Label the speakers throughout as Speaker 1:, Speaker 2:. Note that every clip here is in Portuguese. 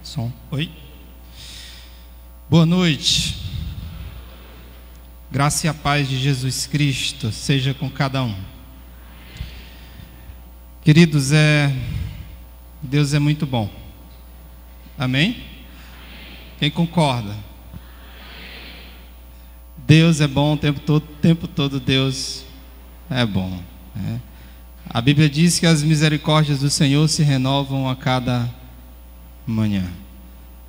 Speaker 1: Som. Oi. Boa noite. Graça e a paz de Jesus Cristo seja com cada um. Queridos, Deus é muito bom. Amém? Quem concorda? Deus é bom o tempo todo Deus é bom. A Bíblia diz que as misericórdias do Senhor se renovam a cada manhã.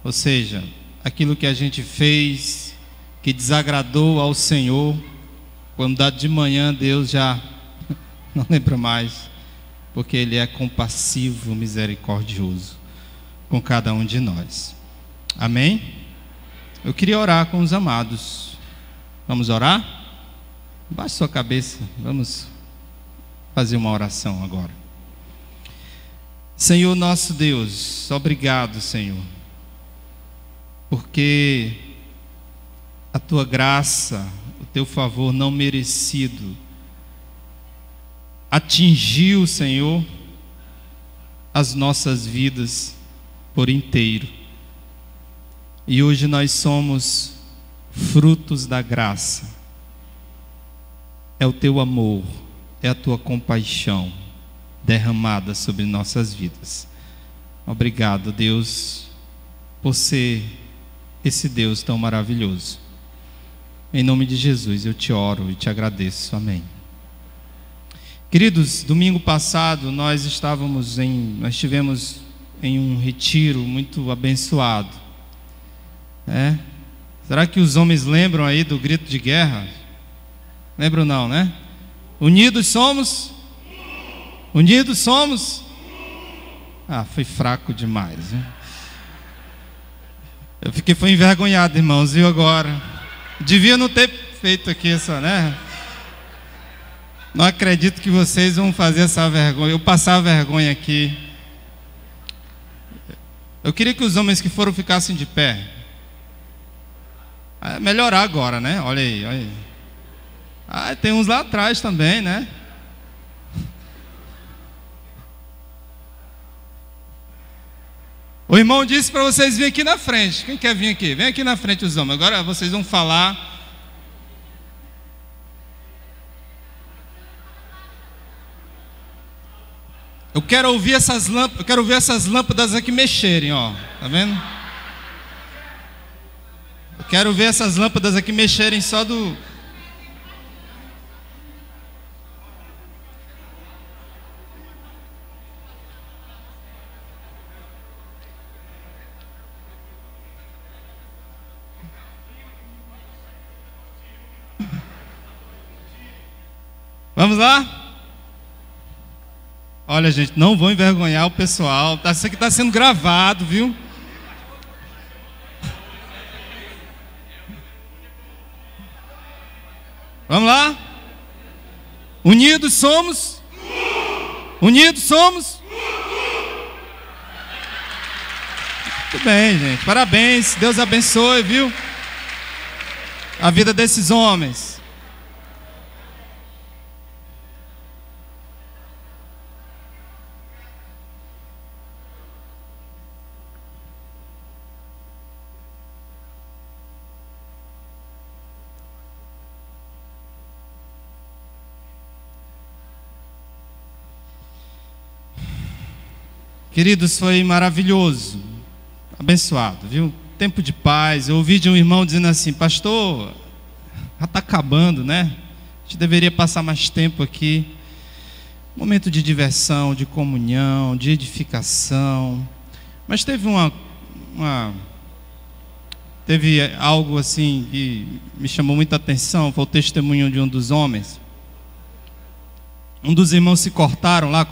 Speaker 1: Ou seja, aquilo que a gente fez, que desagradou ao Senhor, quando dá de manhã, Deus já não lembra mais, porque Ele é compassivo, misericordioso com cada um de nós. Amém? Eu queria orar com os amados. Vamos orar? Baixe sua cabeça, vamos fazer uma oração agora. Senhor nosso Deus, obrigado, Senhor, porque a Tua graça, o Teu favor não merecido atingiu, Senhor, as nossas vidas por inteiro. E hoje nós somos frutos da graça. É o Teu amor, é a Tua compaixão derramada sobre nossas vidas. Obrigado, Deus, por ser esse Deus tão maravilhoso. Em nome de Jesus eu te oro e te agradeço. Amém. Queridos, domingo passado nós estivemos em um retiro muito abençoado. Será que os homens lembram aí do grito de guerra? Lembram não, né? Unidos somos? Unidos somos? Foi fraco demais, né? Fui envergonhado, irmãos, viu agora? Devia não ter feito aqui essa, né? Não acredito que vocês vão fazer essa vergonha, eu passar vergonha aqui. Eu queria que os homens que foram ficassem de pé. Melhorar agora, né? Olha aí, olha aí. Tem uns lá atrás também, né? O irmão disse para vocês virem aqui na frente. Quem quer vir aqui? Vem aqui na frente os homens. Agora vocês vão falar. Eu quero ouvir essas lâmpadas aqui mexerem, ó. Tá vendo? Eu quero ver essas lâmpadas aqui mexerem só do... Vamos lá? Olha, gente, não vou envergonhar o pessoal. Isso aqui está sendo gravado, viu? Vamos lá? Unidos somos? Unidos somos? Muito bem, gente. Parabéns. Deus abençoe, viu? A vida desses homens. Queridos, foi maravilhoso, abençoado, viu? Tempo de paz. Eu ouvi de um irmão dizendo assim: pastor, já está acabando, né? A gente deveria passar mais tempo aqui. Momento de diversão, de comunhão, de edificação. Mas teve teve algo assim que me chamou muita atenção. Foi o testemunho de um dos homens. Um dos irmãos se cortaram lá,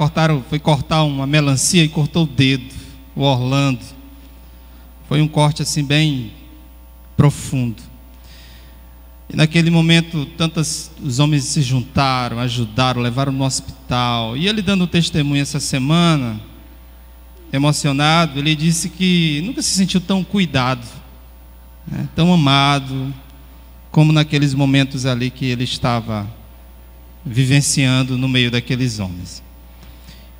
Speaker 1: foi cortar uma melancia e cortou o dedo, o Orlando. Foi um corte assim bem profundo. E naquele momento, os homens se juntaram, ajudaram, levaram no hospital. E ele dando testemunho essa semana, emocionado, ele disse que nunca se sentiu tão cuidado, né, tão amado, como naqueles momentos ali que ele estava vivenciando no meio daqueles homens.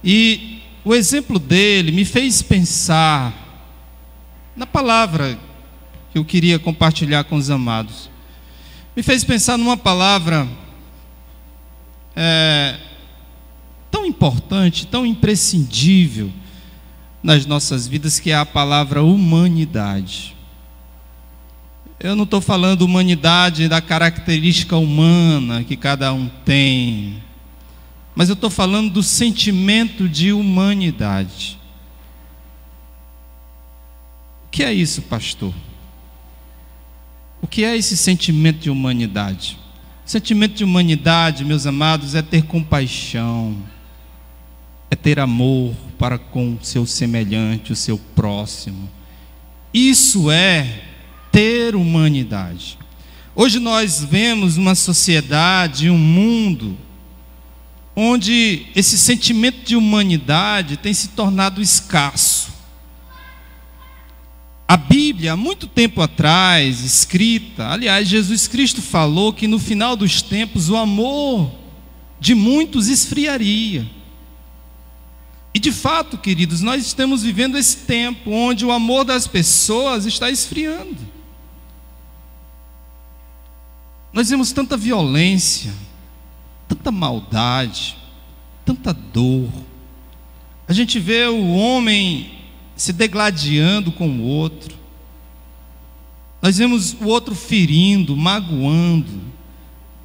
Speaker 1: E o exemplo dele me fez pensar na palavra que eu queria compartilhar com os amados. Me fez pensar numa palavra tão importante, tão imprescindível nas nossas vidas, que é a palavra humanidade. Eu não estou falando humanidade da característica humana que cada um tem, mas eu estou falando do sentimento de humanidade. O que é isso, pastor? O que é esse sentimento de humanidade? O sentimento de humanidade, meus amados, é ter compaixão, é ter amor para com o seu semelhante, o seu próximo. Isso é ter humanidade. Hoje nós vemos uma sociedade, um mundo, onde esse sentimento de humanidade tem se tornado escasso. A Bíblia, há muito tempo atrás, escrita, aliás, Jesus Cristo falou que no final dos tempos o amor de muitos esfriaria. E de fato, queridos, nós estamos vivendo esse tempo onde o amor das pessoas está esfriando. Nós vemos tanta violência, tanta maldade, tanta dor. A gente vê o homem se degladiando com o outro. Nós vemos o outro ferindo, magoando.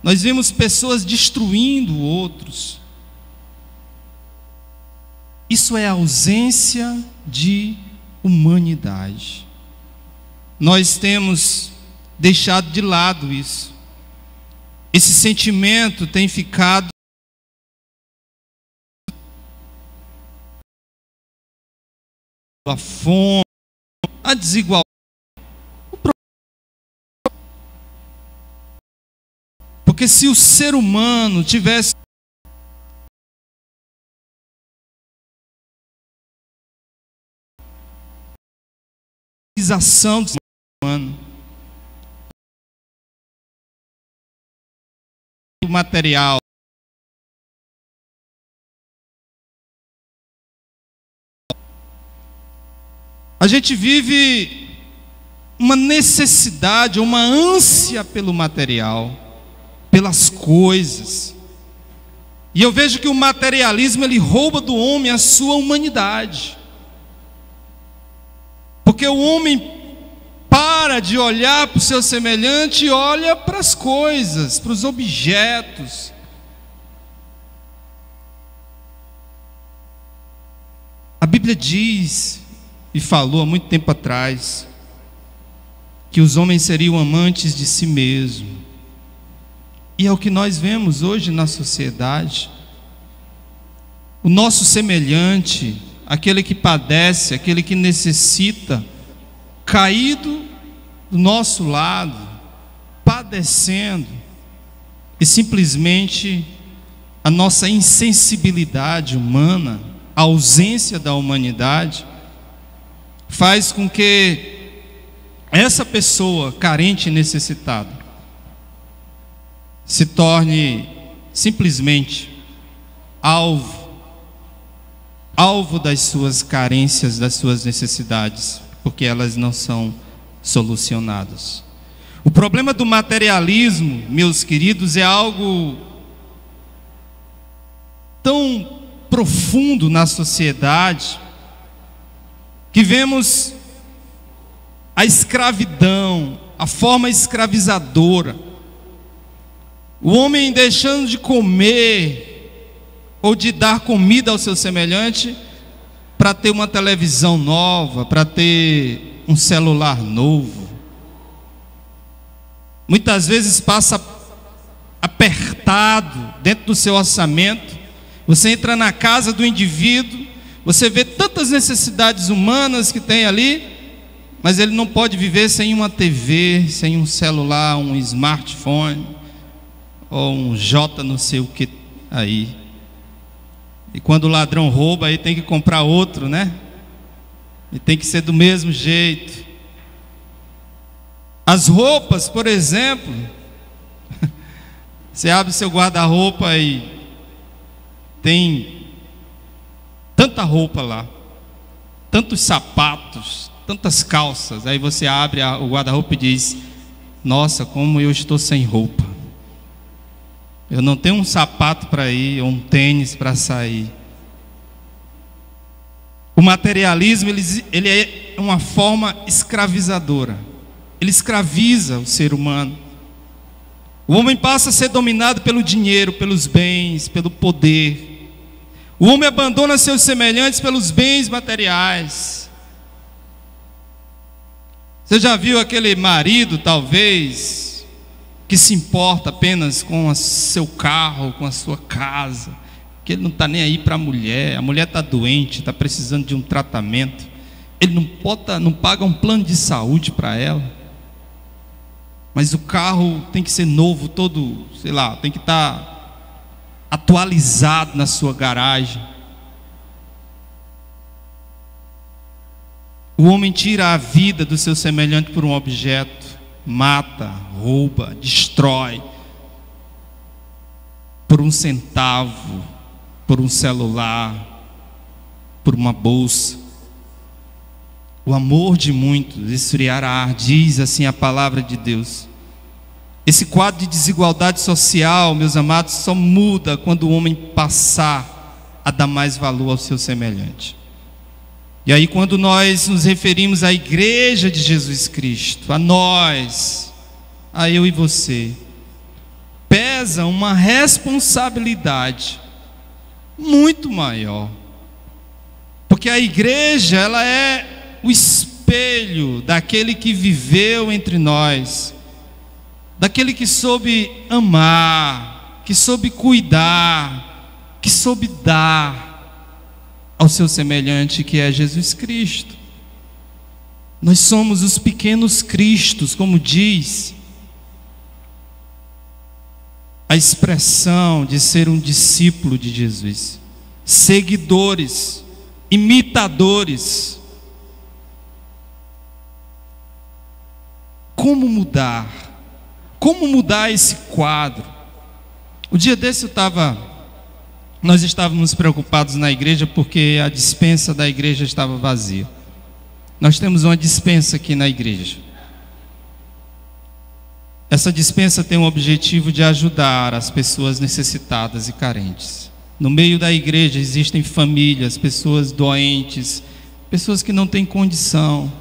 Speaker 1: Nós vemos pessoas destruindo outros. Isso é ausência de humanidade. Nós temos deixado de lado isso. Esse sentimento tem ficado a fome, a desigualdade. Porque se o ser humano tivesse ação do ser humano, material, a gente vive uma necessidade, uma ânsia pelo material, pelas coisas. E eu vejo que o materialismo, ele rouba do homem a sua humanidade. Porque o homem para de olhar para o seu semelhante e olha para as coisas, para os objetos. A Bíblia diz, e falou há muito tempo atrás, que os homens seriam amantes de si mesmos. E é o que nós vemos hoje na sociedade. O nosso semelhante, aquele que padece, aquele que necessita, caído do nosso lado, padecendo, e simplesmente a nossa insensibilidade humana, a ausência da humanidade, faz com que essa pessoa carente e necessitada se torne simplesmente alvo das suas carências, das suas necessidades, porque elas não são solucionadas. O problema do materialismo, meus queridos, é algo tão profundo na sociedade, que vemos a escravidão, a forma escravizadora, o homem deixando de comer ou de dar comida ao seu semelhante para ter uma televisão nova, para ter um celular novo. Muitas vezes passa apertado dentro do seu orçamento. Você entra na casa do indivíduo, você vê tantas necessidades humanas que tem ali, mas ele não pode viver sem uma TV, sem um celular, um smartphone, ou um J não sei o que aí. E quando o ladrão rouba, aí tem que comprar outro, né? E tem que ser do mesmo jeito. As roupas, por exemplo, você abre seu guarda-roupa e tem tanta roupa lá, tantos sapatos, tantas calças. Aí você abre o guarda-roupa e diz: nossa, como eu estou sem roupa. Eu não tenho um sapato para ir, ou um tênis para sair. O materialismo, ele é uma forma escravizadora. Ele escraviza o ser humano. O homem passa a ser dominado pelo dinheiro, pelos bens, pelo poder. O homem abandona seus semelhantes pelos bens materiais. Você já viu aquele marido, talvez, que se importa apenas com o seu carro, com a sua casa, que ele não está nem aí para a mulher está doente, está precisando de um tratamento, ele não paga um plano de saúde para ela, mas o carro tem que ser novo, todo, sei lá, tem que estar atualizado na sua garagem. O homem tira a vida do seu semelhante por um objeto, mata, rouba, destrói, por um centavo, por um celular, por uma bolsa. O amor de muitos esfriará, diz assim a palavra de Deus. Esse quadro de desigualdade social, meus amados, só muda quando o homem passar a dar mais valor ao seu semelhante. E aí, quando nós nos referimos à igreja de Jesus Cristo, a nós, a eu e você, pesa uma responsabilidade muito maior, porque a igreja, ela é o espelho daquele que viveu entre nós, daquele que soube amar, que soube cuidar, que soube dar ao seu semelhante, que é Jesus Cristo. Nós somos os pequenos cristos, como diz a expressão de ser um discípulo de Jesus, seguidores, imitadores. Como mudar? Como mudar esse quadro? O dia desse nós estávamos preocupados na igreja porque a despensa da igreja estava vazia. Nós temos uma despensa aqui na igreja. Essa despensa tem o objetivo de ajudar as pessoas necessitadas e carentes. No meio da igreja existem famílias, pessoas doentes, pessoas que não têm condição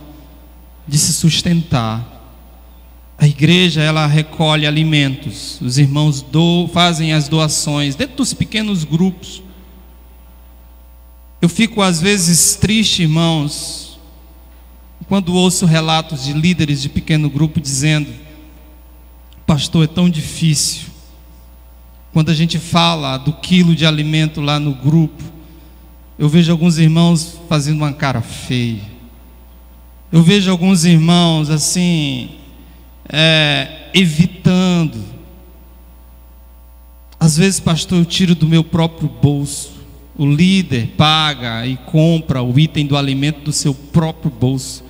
Speaker 1: de se sustentar. A igreja, ela recolhe alimentos, os irmãos fazem as doações dentro dos pequenos grupos. Eu fico às vezes triste, irmãos, quando ouço relatos de líderes de pequeno grupo dizendo: pastor, é tão difícil. Quando a gente fala do quilo de alimento lá no grupo, eu vejo alguns irmãos fazendo uma cara feia. Eu vejo alguns irmãos assim, evitando. Às vezes, pastor, eu tiro do meu próprio bolso. O líder paga e compra o item do alimento do seu próprio bolso,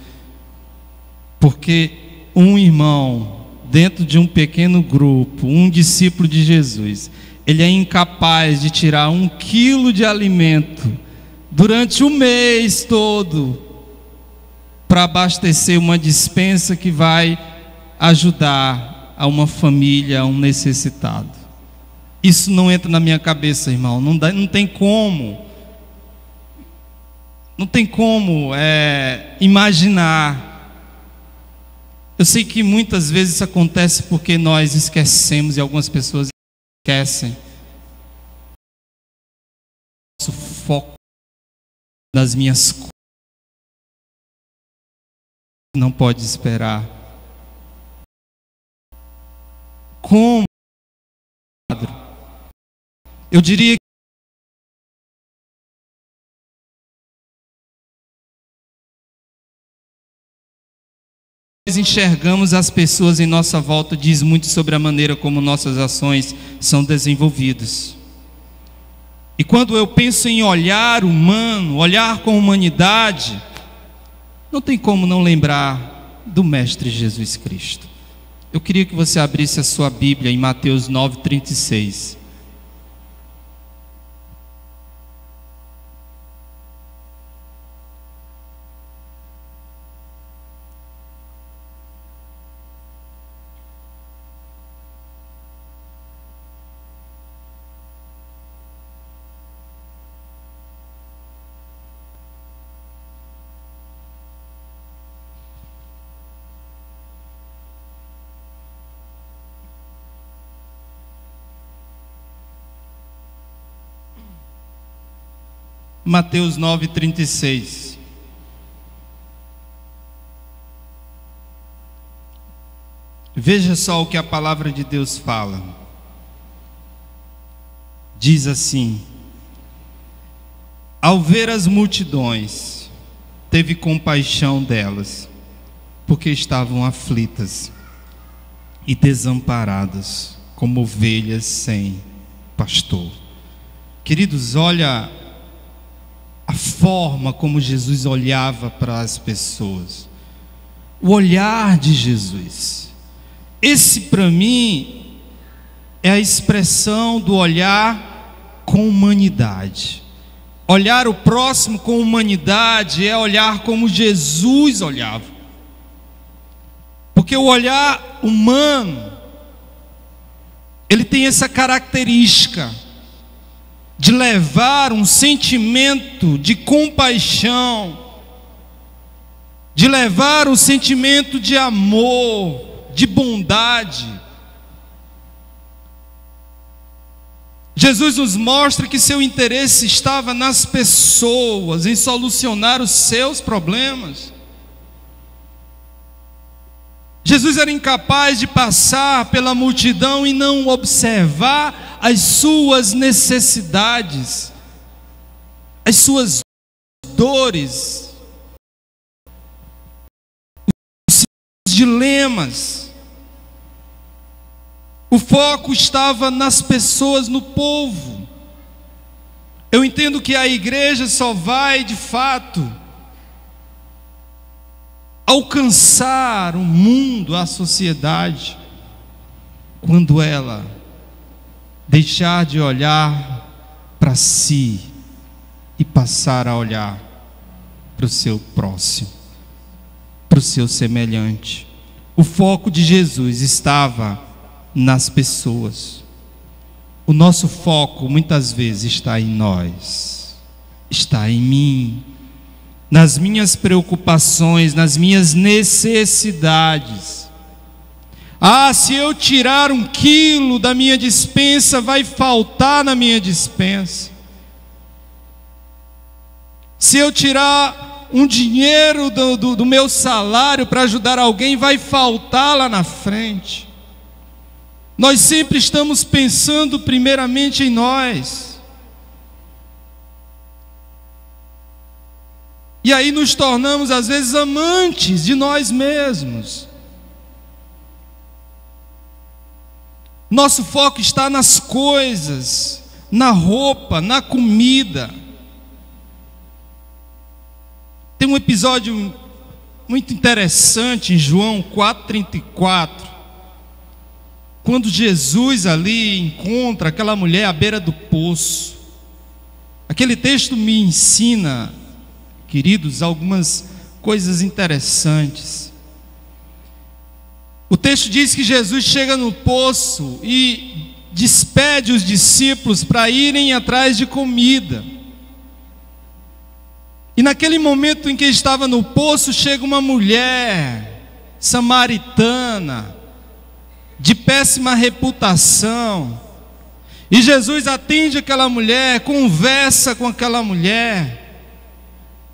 Speaker 1: porque um irmão dentro de um pequeno grupo, um discípulo de Jesus, ele é incapaz de tirar 1 quilo de alimento durante o mês todo para abastecer uma despensa que vai ajudar a uma família, a um necessitado. Isso não entra na minha cabeça, irmão. Não tem como. Não tem como imaginar. Eu sei que muitas vezes isso acontece porque nós esquecemos, e algumas pessoas esquecem. Nosso foco nas minhas coisas não pode esperar. Como? Eu diria que nós enxergamos as pessoas em nossa volta diz muito sobre a maneira como nossas ações são desenvolvidas. E quando eu penso em olhar humano, olhar com humanidade, não tem como não lembrar do Mestre Jesus Cristo. Eu queria que você abrisse a sua Bíblia em Mateus 9:36. Mateus 9:36. Veja só o que a palavra de Deus fala. Diz assim: ao ver as multidões, teve compaixão delas, porque estavam aflitas e desamparadas, como ovelhas sem pastor. Queridos, olha a forma como Jesus olhava para as pessoas. O olhar de Jesus. Esse, para mim, é a expressão do olhar com humanidade. Olhar o próximo com humanidade é olhar como Jesus olhava. Porque o olhar humano, ele tem essa característica de levar um sentimento de compaixão, de levar um sentimento de amor, de bondade. Jesus nos mostra que seu interesse estava nas pessoas, em solucionar os seus problemas. Jesus era incapaz de passar pela multidão e não observar as suas necessidades, as suas dores, os seus dilemas. O foco estava nas pessoas, no povo. Eu entendo que a igreja só vai, de fato, alcançar o mundo, a sociedade, quando ela deixar de olhar para si e passar a olhar para o seu próximo, para o seu semelhante. O foco de Jesus estava nas pessoas. O nosso foco muitas vezes está em nós, está em mim, nas minhas preocupações, nas minhas necessidades. Ah, se eu tirar 1 quilo da minha despensa, vai faltar na minha despensa. Se eu tirar um dinheiro do meu salário para ajudar alguém, vai faltar lá na frente. Nós sempre estamos pensando primeiramente em nós. E aí nos tornamos às vezes amantes de nós mesmos. Nosso foco está nas coisas, na roupa, na comida. Tem um episódio muito interessante em João 4:34. Quando Jesus ali encontra aquela mulher à beira do poço. Aquele texto me ensina, queridos, algumas coisas interessantes. O texto diz que Jesus chega no poço e despede os discípulos para irem atrás de comida. E naquele momento em que estava no poço, chega uma mulher samaritana, de péssima reputação, e Jesus atende aquela mulher, conversa com aquela mulher.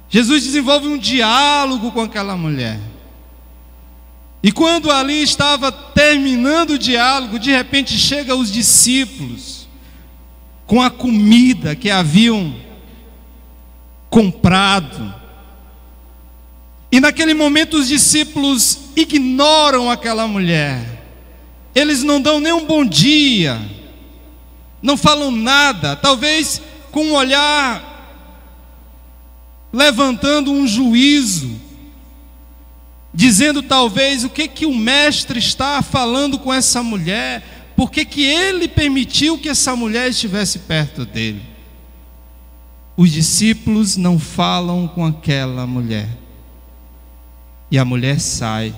Speaker 1: Jesus desenvolve um diálogo com aquela mulher. E quando ali estava terminando o diálogo, de repente chegam os discípulos com a comida que haviam comprado. E naquele momento os discípulos ignoram aquela mulher. Eles não dão nem um bom dia, não falam nada, talvez com um olhar levantando um juízo, dizendo talvez o que o mestre está falando com essa mulher, por que ele permitiu que essa mulher estivesse perto dele. Os discípulos não falam com aquela mulher, e a mulher sai.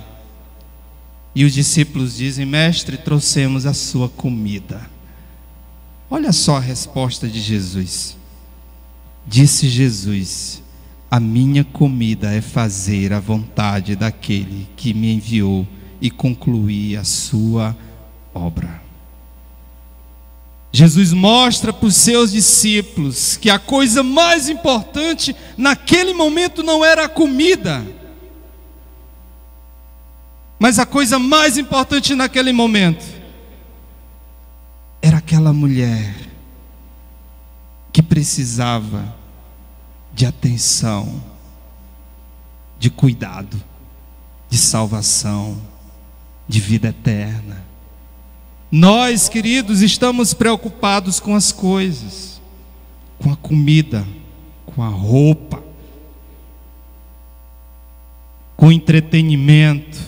Speaker 1: E os discípulos dizem: mestre, trouxemos a sua comida. Olha só a resposta de Jesus. Disse Jesus: a minha comida é fazer a vontade daquele que me enviou e concluir a sua obra. Jesus mostra para os seus discípulos que a coisa mais importante naquele momento não era a comida, mas a coisa mais importante naquele momento era aquela mulher que precisava de atenção, de cuidado, de salvação, de vida eterna. Nós, queridos, estamos preocupados com as coisas, com a comida, com a roupa, com o entretenimento,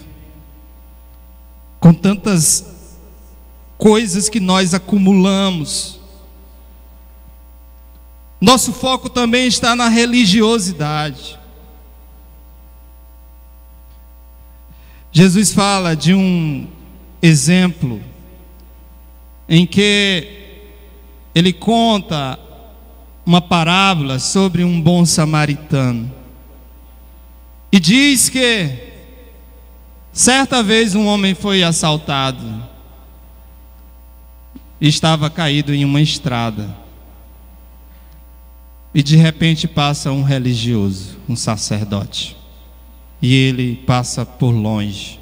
Speaker 1: com tantas coisas que nós acumulamos. Nosso foco também está na religiosidade. Jesus fala de um exemplo em que ele conta uma parábola sobre um bom samaritano. E diz que certa vez um homem foi assaltado e estava caído em uma estrada. E de repente passa um religioso, um sacerdote, e ele passa por longe.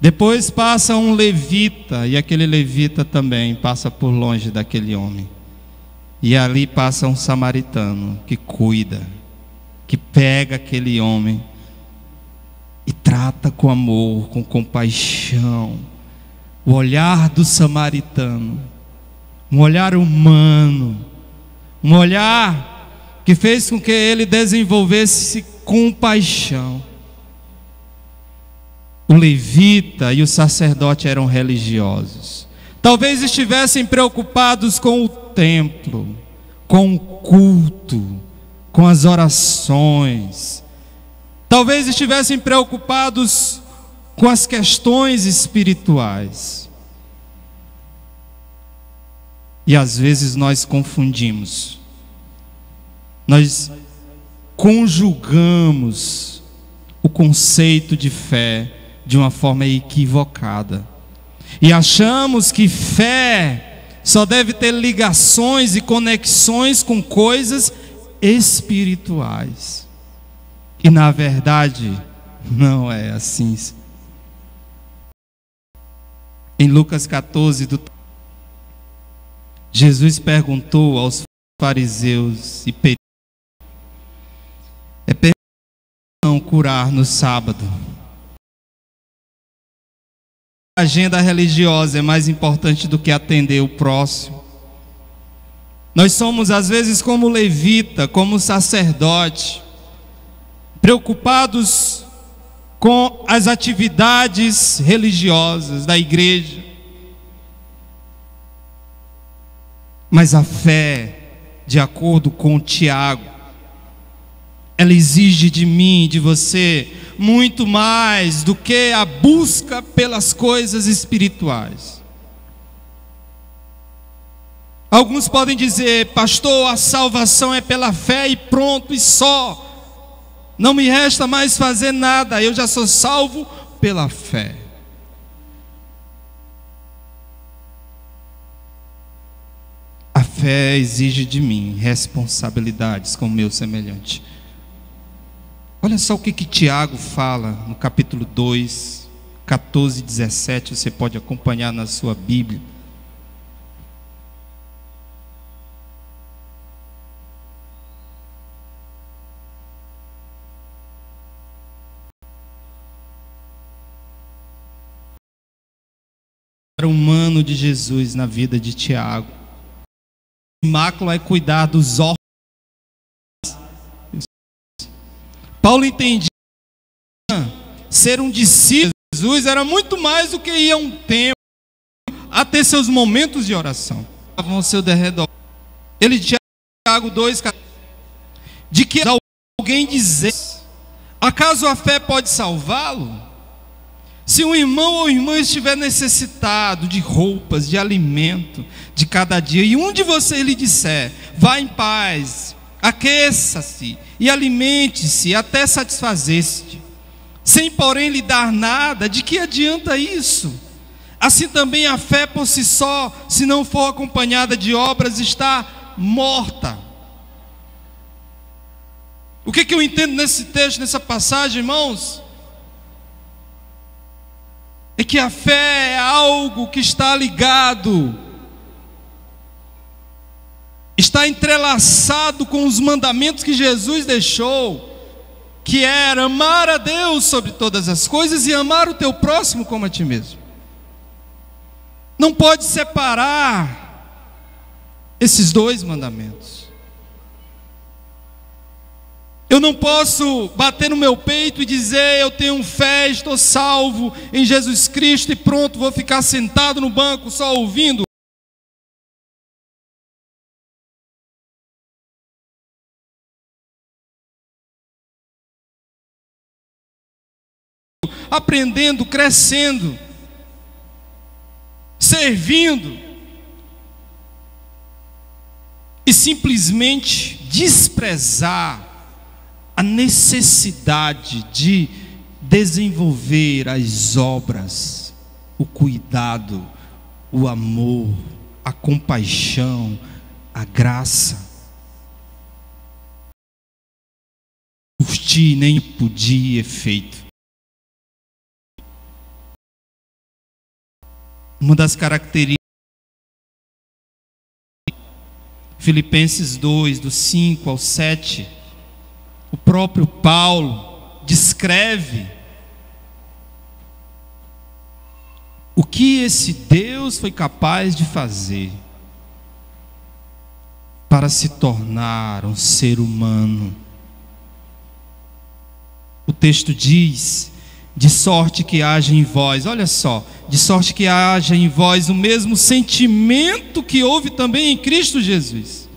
Speaker 1: Depois passa um levita, e aquele levita também passa por longe daquele homem. E ali passa um samaritano que cuida, que pega aquele homem e trata com amor, com compaixão. O olhar do samaritano, um olhar humano, um olhar que fez com que ele desenvolvesse compaixão. O levita e o sacerdote eram religiosos. Talvez estivessem preocupados com o templo, com o culto, com as orações. Talvez estivessem preocupados com as questões espirituais. E às vezes nós confundimos. Nós conjugamos o conceito de fé de uma forma equivocada. E achamos que fé só deve ter ligações e conexões com coisas espirituais. E na verdade, não é assim. Em Lucas 14, Jesus perguntou aos fariseus e peritos: é permitido não curar no sábado? A agenda religiosa é mais importante do que atender o próximo. Nós somos às vezes como levita, como sacerdote, preocupados com as atividades religiosas da igreja. Mas a fé, de acordo com Tiago, ela exige de mim, de você, muito mais do que a busca pelas coisas espirituais. Alguns podem dizer: pastor, a salvação é pela fé e pronto, e só. Não me resta mais fazer nada, eu já sou salvo pela fé. A fé exige de mim responsabilidades com o meu semelhante. Olha só o que Tiago fala no capítulo 2, 14 e 17, você pode acompanhar na sua Bíblia. Humano de Jesus na vida de Tiago. O mácula é cuidar dos órfãos. Paulo entendia ser um discípulo de Jesus era muito mais do que ir a um templo a ter seus momentos de oração. Estavam ao seu derredor. Ele tinha Tiago 2, de que alguém dizer: acaso a fé pode salvá-lo? Se um irmão ou irmã estiver necessitado de roupas, de alimento, de cada dia, e um de vocês lhe disser: vá em paz, aqueça-se e alimente-se até satisfazer-se, sem porém lhe dar nada, de que adianta isso? Assim também a fé por si só, se não for acompanhada de obras, está morta. O que eu entendo nesse texto, nessa passagem, irmãos? É que a fé é algo que está ligado, está entrelaçado com os mandamentos que Jesus deixou, que era amar a Deus sobre todas as coisas e amar o teu próximo como a ti mesmo. Não pode separar esses dois mandamentos. Eu não posso bater no meu peito e dizer: eu tenho fé, estou salvo em Jesus Cristo e pronto, vou ficar sentado no banco só ouvindo. Aprendendo, crescendo, servindo, e simplesmente desprezar a necessidade de desenvolver as obras, o cuidado, o amor, a compaixão, a graça. Curtir nem podia efeito. Uma das características, Filipenses 2, do 5 ao 7, o próprio Paulo descreve o que esse Deus foi capaz de fazer para se tornar um ser humano. O texto diz: de sorte que haja em vós, olha só, de sorte que haja em vós o mesmo sentimento que houve também em Cristo Jesus.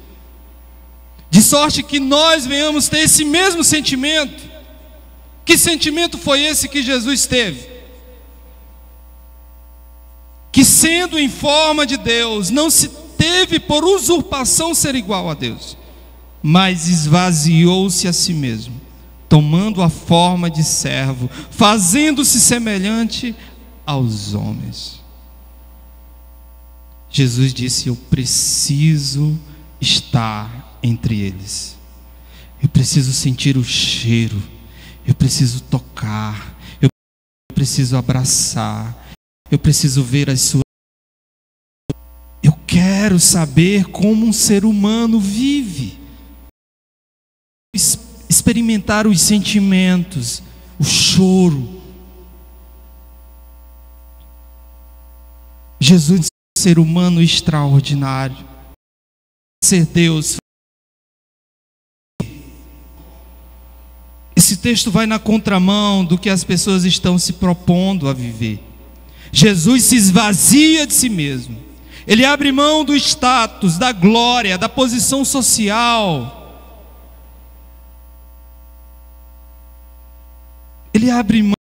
Speaker 1: De sorte que nós venhamos ter esse mesmo sentimento. Que sentimento foi esse que Jesus teve? Que sendo em forma de Deus, não se teve por usurpação ser igual a Deus, mas esvaziou-se a si mesmo, tomando a forma de servo, fazendo-se semelhante aos homens. Jesus disse: eu preciso estar entre eles, eu preciso sentir o cheiro, eu preciso tocar, eu preciso abraçar, eu preciso ver as suas. Eu quero saber como um ser humano vive, experimentar os sentimentos, o choro. Jesus é um ser humano extraordinário, ser Deus. Esse texto vai na contramão do que as pessoas estão se propondo a viver. Jesus se esvazia de si mesmo, ele abre mão do status, da glória, da posição social. Ele abre mão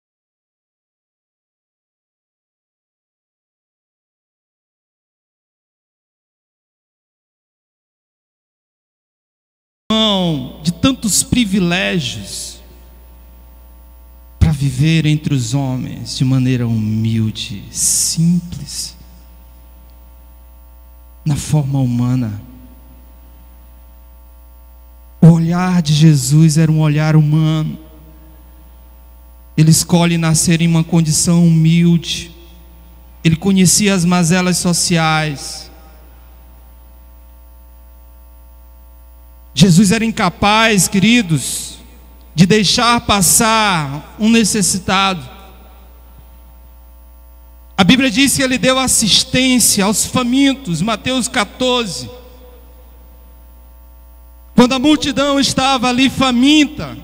Speaker 1: de tantos privilégios para viver entre os homens de maneira humilde, simples, na forma humana. O olhar de Jesus era um olhar humano. Ele escolhe nascer em uma condição humilde. Ele conhecia as mazelas sociais. Jesus era incapaz, queridos, de deixar passar um necessitado. A Bíblia diz que ele deu assistência aos famintos, Mateus 14. Quando a multidão estava ali faminta,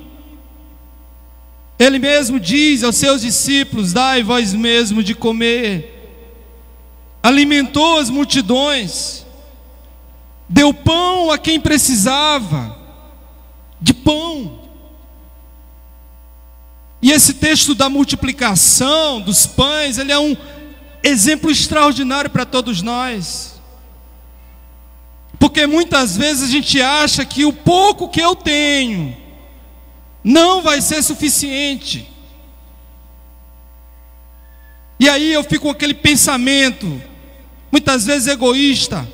Speaker 1: ele mesmo diz aos seus discípulos: dai vós mesmo de comer. Alimentou as multidões, deu pão a quem precisava de pão. E esse texto da multiplicação dos pães, ele é um exemplo extraordinário para todos nós. Porque muitas vezes a gente acha que o pouco que eu tenho não vai ser suficiente. E aí eu fico com aquele pensamento, muitas vezes egoísta: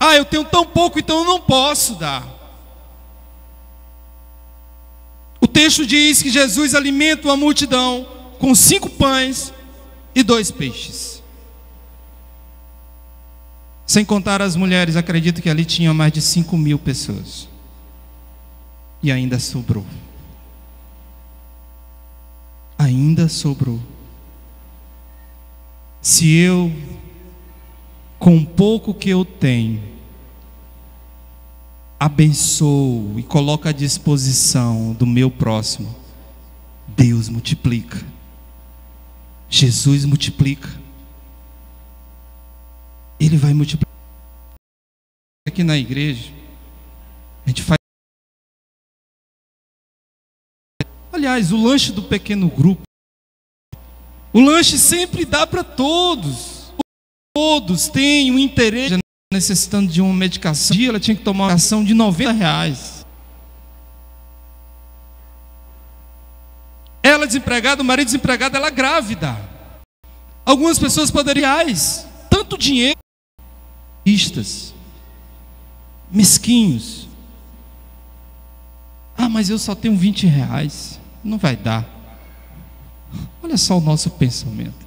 Speaker 1: ah, eu tenho tão pouco, então eu não posso dar. O texto diz que Jesus alimenta uma multidão com 5 pães e 2 peixes. Sem contar as mulheres, acredito que ali tinha mais de 5.000 pessoas. E ainda sobrou. Ainda sobrou. Se eu, com o pouco que eu tenho, abençoo e coloco à disposição do meu próximo, Deus multiplica. Jesus multiplica. Ele vai multiplicar. Aqui na igreja, a gente faz. Aliás, o lanche do pequeno grupo, o lanche sempre dá para todos. Todos têm um interesse, necessitando de uma medicação. Um dia ela tinha que tomar uma medicação de R$90. Ela desempregada, o marido desempregado, ela grávida. Algumas pessoas poderiam, tanto dinheiro, mesquinhos. Ah, mas eu só tenho R$20, não vai dar. Olha só o nosso pensamento.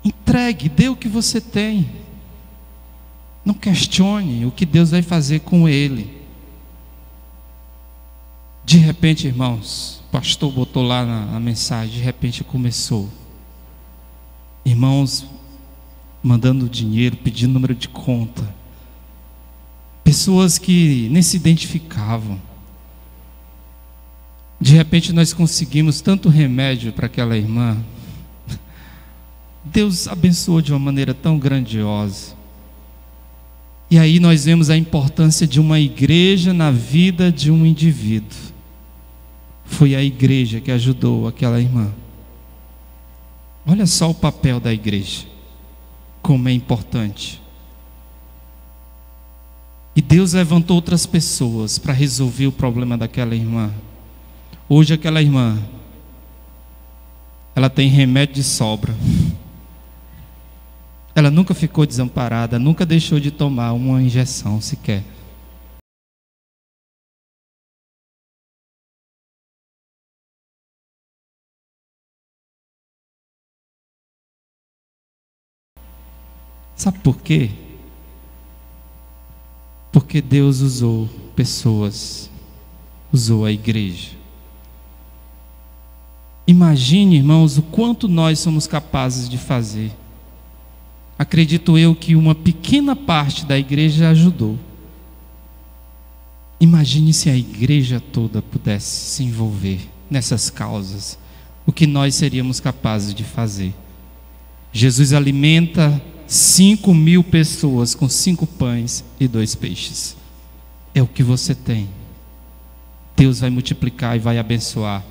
Speaker 1: Entregue, dê o que você tem. Não questione o que Deus vai fazer com ele. De repente, irmãos, o pastor botou lá na mensagem, de repente começou. Irmãos mandando dinheiro, pedindo número de conta. Pessoas que nem se identificavam. De repente nós conseguimos tanto remédio para aquela irmã. Deus abençoou de uma maneira tão grandiosa. E aí nós vemos a importância de uma igreja na vida de um indivíduo. Foi a igreja que ajudou aquela irmã. Olha só o papel da igreja, como é importante. E Deus levantou outras pessoas para resolver o problema daquela irmã. Hoje aquela irmã, ela tem remédio de sobra. Ela nunca ficou desamparada, nunca deixou de tomar uma injeção sequer. Sabe por quê? Porque Deus usou pessoas, usou a igreja. Imagine, irmãos, o quanto nós somos capazes de fazer. Acredito eu que uma pequena parte da igreja ajudou. Imagine se a igreja toda pudesse se envolver nessas causas, o que nós seríamos capazes de fazer. Jesus alimenta 5.000 pessoas com 5 pães e 2 peixes. É o que você tem. Deus vai multiplicar e vai abençoar.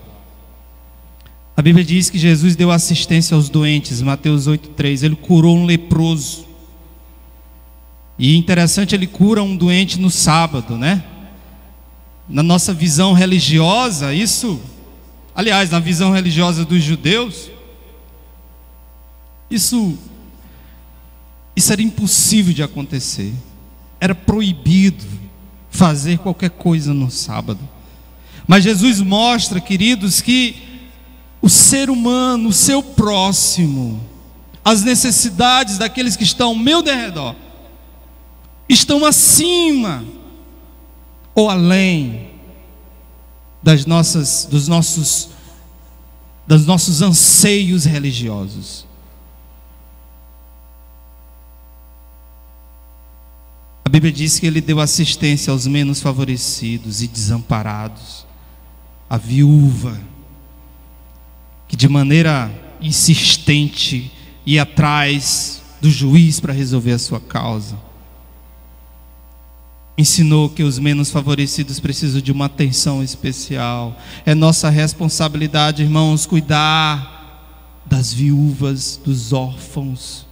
Speaker 1: A Bíblia diz que Jesus deu assistência aos doentes, Mateus 8,3. Ele curou um leproso. E interessante, ele cura um doente no sábado, né? Na nossa visão religiosa, aliás, na visão religiosa dos judeus, isso era impossível de acontecer. Era proibido fazer qualquer coisa no sábado. Mas Jesus mostra, queridos, que o ser humano, o seu próximo, as necessidades daqueles que estão ao meu derredor, estão acima ou além dos nossos anseios religiosos. A Bíblia diz que ele deu assistência aos menos favorecidos e desamparados, a viúva, que de maneira insistente ia atrás do juiz para resolver a sua causa. Ensinou que os menos favorecidos precisam de uma atenção especial. É nossa responsabilidade, irmãos, cuidar das viúvas, dos órfãos.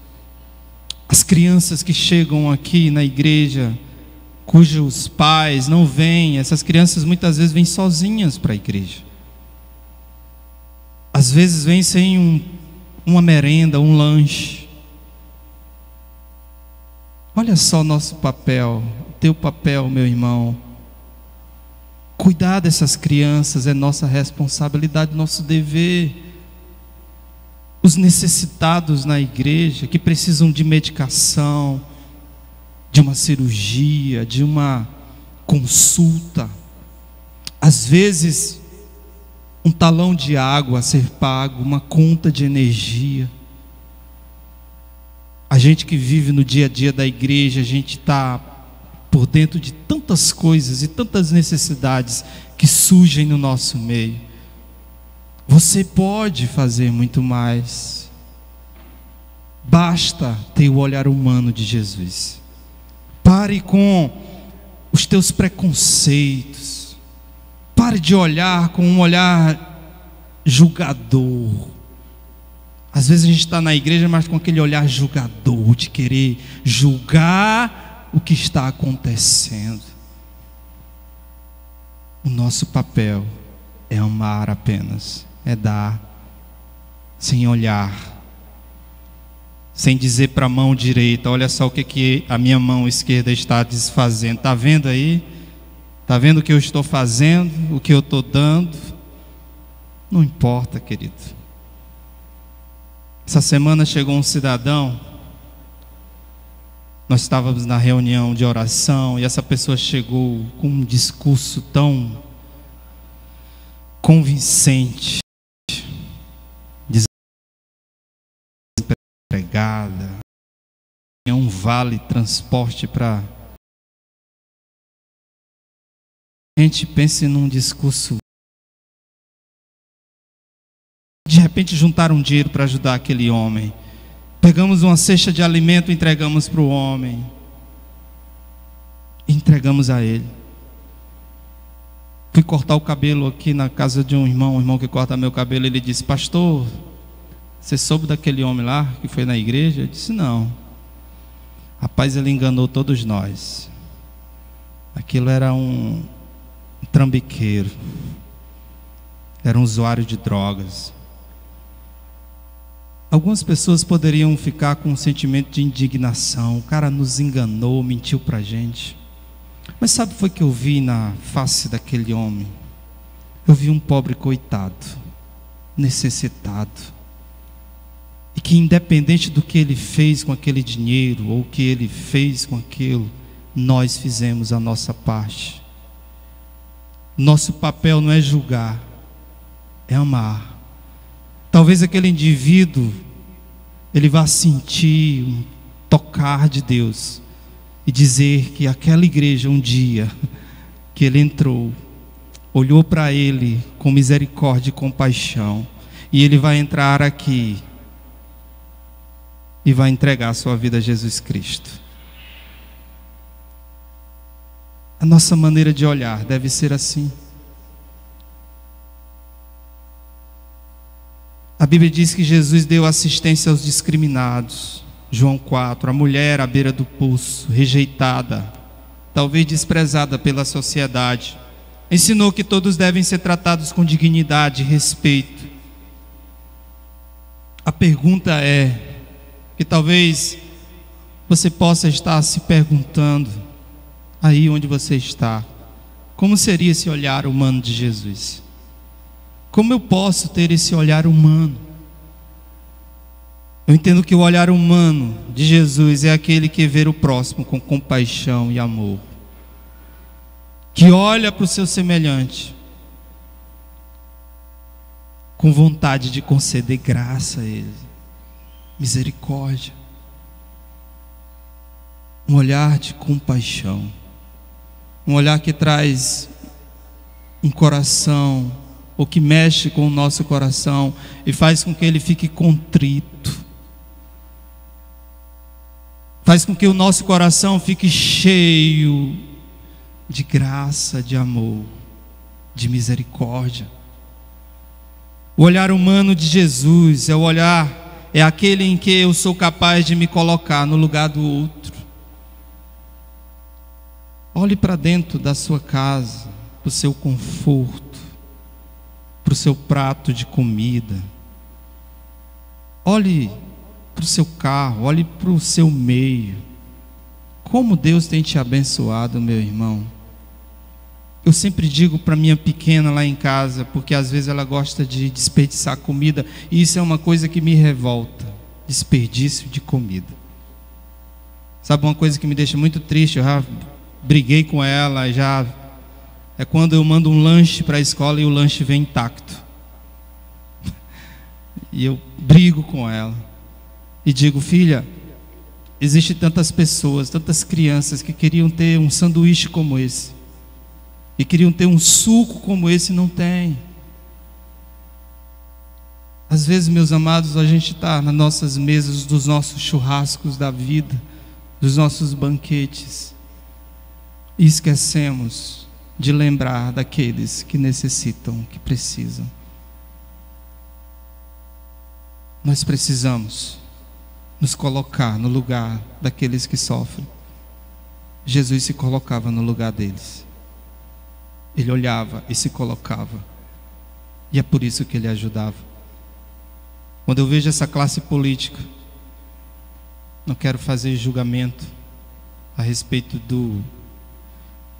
Speaker 1: As crianças que chegam aqui na igreja, cujos pais não vêm, essas crianças muitas vezes vêm sozinhas para a igreja. Às vezes vem sem uma merenda, um lanche. Olha só o nosso papel, o teu papel, meu irmão. Cuidar dessas crianças é nossa responsabilidade, nosso dever. Os necessitados na igreja, que precisam de medicação, de uma cirurgia, de uma consulta. Às vezes, um talão de água a ser pago, uma conta de energia. A gente que vive no dia a dia da igreja, a gente está por dentro de tantas coisas e tantas necessidades que surgem no nosso meio. Você pode fazer muito mais. Basta ter o olhar humano de Jesus. Pare com os teus preconceitos. Pare de olhar com um olhar julgador. Às vezes a gente está na igreja, mas com aquele olhar julgador, de querer julgar o que está acontecendo. O nosso papel é amar apenas, é dar, sem olhar, sem dizer para a mão direita: olha só o que a minha mão esquerda está desfazendo. Está vendo aí? Está vendo o que eu estou fazendo, o que eu estou dando? Não importa, querido. Essa semana chegou um cidadão, nós estávamos na reunião de oração, e essa pessoa chegou com um discurso tão convincente, desempregada, tinha um vale transporte para... A gente pense num discurso. De repente juntaram dinheiro para ajudar aquele homem. Pegamos uma cesta de alimento e entregamos para o homem. Entregamos a ele. Fui cortar o cabelo aqui na casa de um irmão que corta meu cabelo. Ele disse: pastor, você soube daquele homem lá que foi na igreja? Eu disse: não. Rapaz, ele enganou todos nós. Aquilo era um trambiqueiro. Era um usuário de drogas. Algumas pessoas poderiam ficar com um sentimento de indignação. O cara nos enganou, mentiu para a gente. Mas sabe o que foi que eu vi na face daquele homem? Eu vi um pobre coitado, necessitado, e que independente do que ele fez com aquele dinheiro, ou o que ele fez com aquilo, nós fizemos a nossa parte. Nosso papel não é julgar, é amar. Talvez aquele indivíduo, ele vá sentir um tocar de Deus e dizer que aquela igreja, um dia que ele entrou, olhou para ele com misericórdia e compaixão, e ele vai entrar aqui e vai entregar a sua vida a Jesus Cristo. A nossa maneira de olhar deve ser assim. A Bíblia diz que Jesus deu assistência aos discriminados. João 4, a mulher à beira do poço, rejeitada, talvez desprezada pela sociedade, ensinou que todos devem ser tratados com dignidade e respeito. A pergunta é, que talvez você possa estar se perguntando, aí onde você está: como seria esse olhar humano de Jesus? Como eu posso ter esse olhar humano? Eu entendo que o olhar humano de Jesus é aquele que vê o próximo com compaixão e amor, que olha para o seu semelhante com vontade de conceder graça a ele, misericórdia, um olhar de compaixão, um olhar que traz um coração, ou que mexe com o nosso coração e faz com que ele fique contrito, faz com que o nosso coração fique cheio de graça, de amor, de misericórdia. O olhar humano de Jesus é o olhar, é aquele em que eu sou capaz de me colocar no lugar do outro. Olhe para dentro da sua casa, para o seu conforto, para o seu prato de comida. Olhe para o seu carro, olhe para o seu meio. Como Deus tem te abençoado, meu irmão. Eu sempre digo para minha pequena lá em casa, porque às vezes ela gosta de desperdiçar comida, e isso é uma coisa que me revolta, desperdício de comida. Sabe uma coisa que me deixa muito triste? Eu já briguei com ela, é quando eu mando um lanche para a escola e o lanche vem intacto. E eu brigo com ela e digo: filha, existem tantas pessoas, tantas crianças que queriam ter um sanduíche como esse, e queriam ter um suco como esse, não tem. Às vezes, meus amados, a gente está nas nossas mesas dos nossos churrascos da vida, dos nossos banquetes, e esquecemos de lembrar daqueles que necessitam, que precisam. Nós precisamos nos colocar no lugar daqueles que sofrem. Jesus se colocava no lugar deles. Ele olhava e se colocava. E é por isso que ele ajudava. Quando eu vejo essa classe política, não quero fazer julgamento a respeito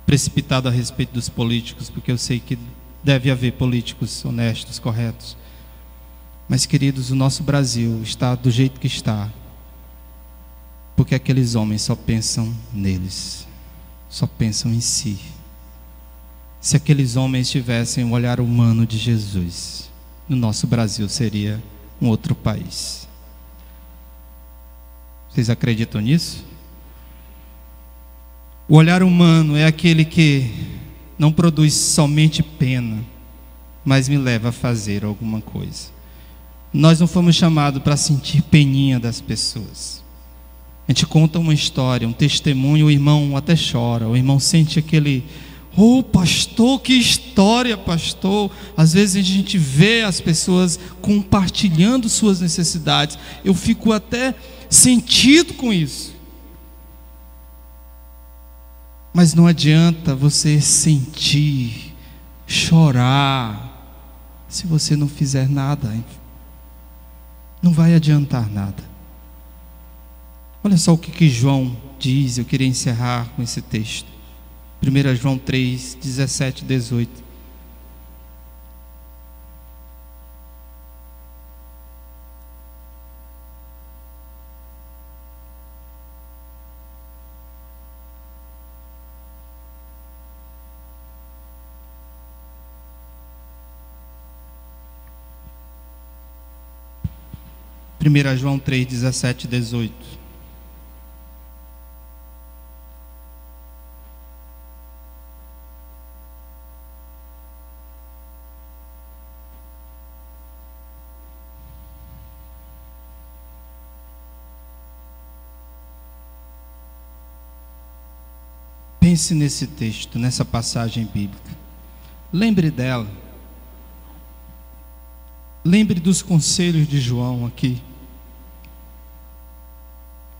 Speaker 1: precipitado a respeito dos políticos, porque eu sei que deve haver políticos honestos, corretos. Mas, queridos, o nosso Brasil está do jeito que está, porque aqueles homens só pensam neles, só pensam em si. Se aqueles homens tivessem o olhar humano de Jesus, o nosso Brasil seria um outro país. Vocês acreditam nisso? O olhar humano é aquele que não produz somente pena, mas me leva a fazer alguma coisa. Nós não fomos chamados para sentir peninha das pessoas. A gente conta uma história, um testemunho, o irmão até chora, o irmão sente aquele: oh pastor, que história, pastor. Às vezes a gente vê as pessoas compartilhando suas necessidades, eu fico até sentido com isso. Mas não adianta você sentir, chorar, se você não fizer nada. Não vai adiantar nada. Olha só o que João diz. Eu queria encerrar com esse texto. 1 João 3, 17 e 18. João 3, 17 e 18. Pense nesse texto, nessa passagem bíblica. Lembre dela. Lembre dos conselhos de João aqui.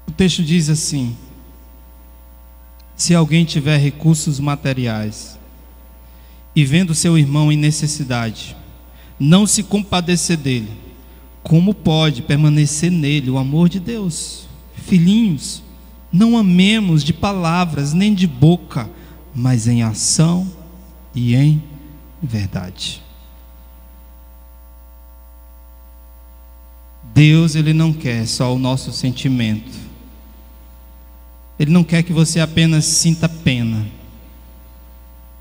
Speaker 1: O texto diz assim: se alguém tiver recursos materiais e vendo seu irmão em necessidade, não se compadecer dele, como pode permanecer nele o amor de Deus? Filhinhos, não amemos de palavras nem de boca, mas em ação e em verdade. Deus, Ele não quer só o nosso sentimento. Ele não quer que você apenas sinta pena,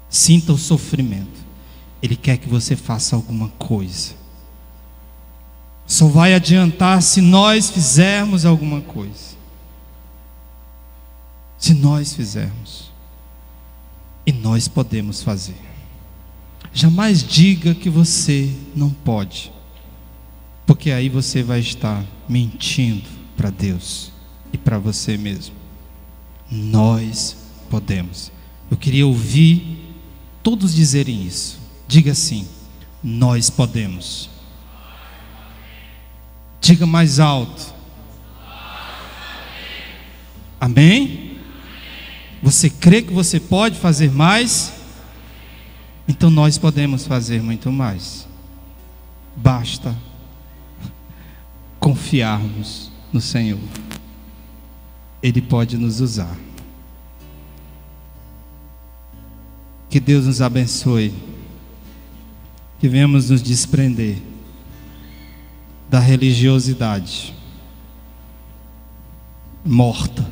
Speaker 1: sinta o sofrimento. Ele quer que você faça alguma coisa. Só vai adiantar se nós fizermos alguma coisa. Se nós fizermos. E nós podemos fazer. Jamais diga que você não pode, porque aí você vai estar mentindo para Deus e para você mesmo. Nós podemos. Eu queria ouvir todos dizerem isso. Diga assim: nós podemos. Diga mais alto. Amém? Você crê que você pode fazer mais? Então nós podemos fazer muito mais. Basta confiarmos no Senhor, Ele pode nos usar. Que Deus nos abençoe, que venhamos nos desprender da religiosidade morta,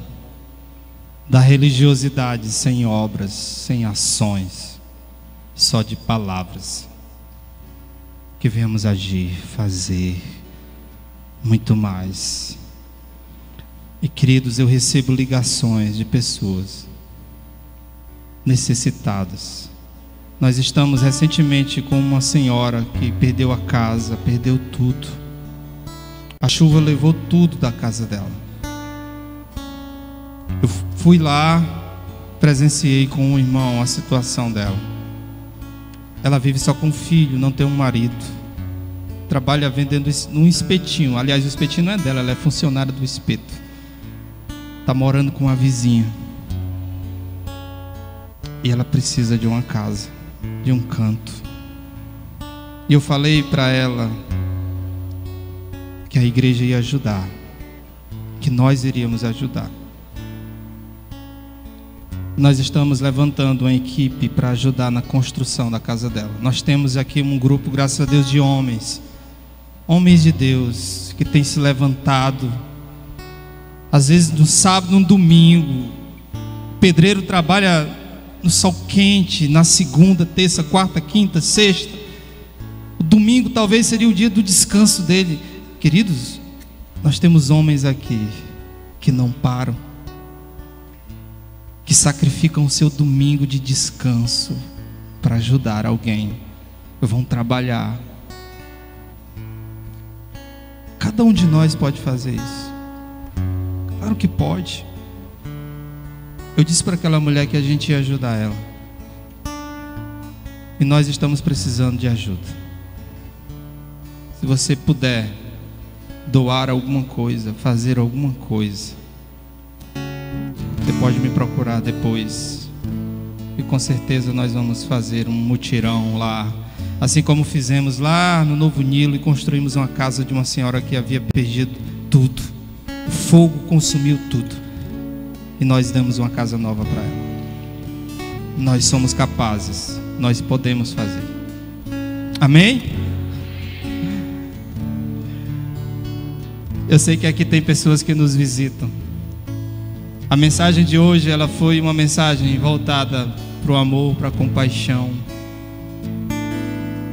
Speaker 1: da religiosidade sem obras, sem ações, só de palavras. Que venhamos agir, fazer muito mais. E queridos, eu recebo ligações de pessoas necessitadas. Nós estamos recentemente com uma senhora que perdeu a casa, perdeu tudo. A chuva levou tudo da casa dela. Eu fui lá, presenciei com um irmão a situação dela. Ela vive só com um filho, não tem um marido. Trabalha vendendo num espetinho. Aliás, o espetinho não é dela, ela é funcionária do espeto. Está morando com uma vizinha. E ela precisa de uma casa, de um canto. E eu falei para ela que a igreja ia ajudar, que nós iríamos ajudar. Nós estamos levantando uma equipe para ajudar na construção da casa dela. Nós temos aqui um grupo, graças a Deus, de homens de Deus, que tem se levantado. Às vezes no sábado, no domingo, o pedreiro trabalha no sol quente, na segunda, terça, quarta, quinta, sexta. O domingo talvez seria o dia do descanso dele. Queridos, nós temos homens aqui que não param, que sacrificam o seu domingo de descanso para ajudar alguém. Vão trabalhar. Cada um de nós pode fazer isso. Claro que pode. Eu disse para aquela mulher que a gente ia ajudar ela. E nós estamos precisando de ajuda. Se você puder doar alguma coisa, fazer alguma coisa, você pode me procurar depois. E com certeza nós vamos fazer um mutirão lá. Assim como fizemos lá no Novo Nilo e construímos uma casa de uma senhora que havia perdido tudo. O fogo consumiu tudo. E nós damos uma casa nova para ela. Nós somos capazes. Nós podemos fazer. Amém? Eu sei que aqui tem pessoas que nos visitam. A mensagem de hoje, ela foi uma mensagem voltada para o amor, para a compaixão.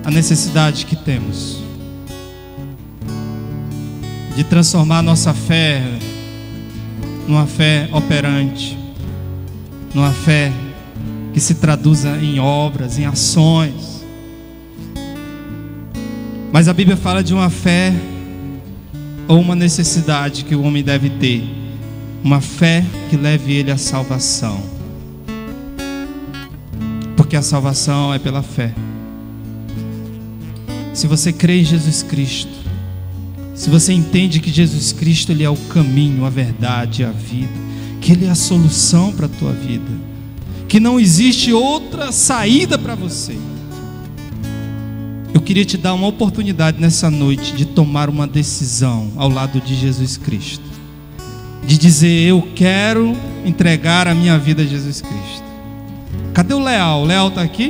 Speaker 1: A necessidade que temos de transformar nossa fé numa fé operante, numa fé que se traduza em obras, em ações. Mas a Bíblia fala de uma fé ou uma necessidade que o homem deve ter, uma fé que leve ele à salvação, porque a salvação é pela fé. Se você crê em Jesus Cristo, se você entende que Jesus Cristo Ele é o caminho, a verdade e a vida, que Ele é a solução para a tua vida, que não existe outra saída para você, eu queria te dar uma oportunidade nessa noite de tomar uma decisão ao lado de Jesus Cristo, de dizer: eu quero entregar a minha vida a Jesus Cristo. Cadê o Leal? O Leal está aqui?